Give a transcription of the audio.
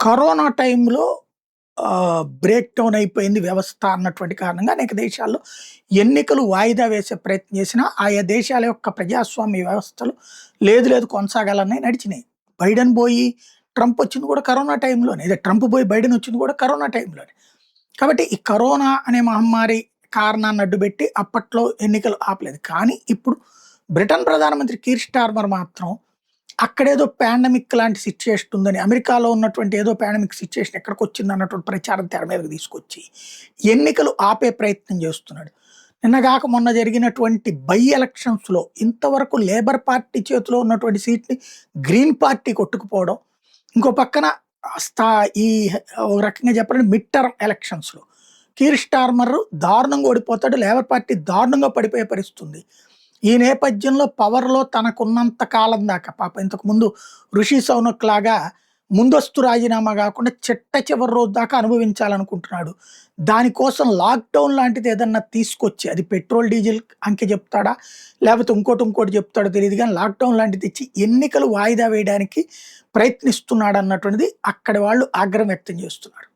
Corona టైంలో break down అయిపోయింది వ్యవస్థ అన్నటువంటి కారణంగా అనేక దేశాల్లో ఎన్నికలు వాయిదా వేసే ప్రయత్నం చేసినా, ఆయా దేశాల యొక్క ప్రజాస్వామ్య వ్యవస్థలు లేదు కొనసాగాలనే నడిచినాయి. బైడెన్ పోయి ట్రంప్ వచ్చింది కూడా కరోనా టైంలోనే. ఇదే ట్రంప్ పోయి బైడెన్ వచ్చింది కూడా కరోనా టైంలోనే. కాబట్టి ఈ కరోనా అనే మహమ్మారి కారణాన్ని అడ్డుపెట్టి అప్పట్లో ఎన్నికలు ఆపలేదు. కానీ ఇప్పుడు బ్రిటన్ ప్రధానమంత్రి కీర్ స్టార్మర్ మాత్రం అక్కడేదో పాండమిక్ లాంటి సిట్యుయేషన్ ఉందని, అమెరికాలో ఉన్నటువంటి ఏదో పాండమిక్ సిట్యుయేషన్ ఎక్కడికొచ్చింది అన్నటువంటి ప్రచారం తెర మీదకి తీసుకొచ్చి, ఎన్నికలు ఆపే ప్రయత్నం చేస్తున్నాడు. నిన్నగాక మొన్న జరిగినటువంటి బై ఎలక్షన్స్‌లో ఇంతవరకు లేబర్ పార్టీ చేతిలో ఉన్నటువంటి సీట్‌ని గ్రీన్ పార్టీ కొట్టుకుపోవడం, ఇంకో పక్కన స్థా ఈ ఒక రకంగా చెప్పాలంటే మిడ్ టర్మ్ ఎలక్షన్స్‌లో కీర్ స్టార్మర్ దారుణంగా ఓడిపోతాడు. లేబర్ పార్టీ దారుణంగా పడిపోయే పరిస్థితి ఉంది. ఈ నేపథ్యంలో పవర్‌లో తనకున్నంత కాలం దాకా పాపం ఇంతకుముందు 'రిషి సౌనక్' లాగా ముందస్తు రాజీనామా గాకుండా చిట్ట చివరి రోజు దాకా అనుభవించాలనుకుంటున్నాడు. దానికోసం లాక్‌డౌన్ లాంటిది ఏదన్నా తీసుకొచ్చి, అది పెట్రోల్, డీజిల్ అంకె చెప్తాడా? లేపోతే ఇంకోటి చెప్తాడో తెలీదు గానీ లాక్‌డౌన్ లాంటిది తెచ్చి ఎన్నికలు వాయిదా వేయడానికి ప్రయత్నిస్తున్నాడన్నటువంటిది అక్కడి వాళ్ళు ఆగ్రహం వ్యక్తం చేస్తున్నారు.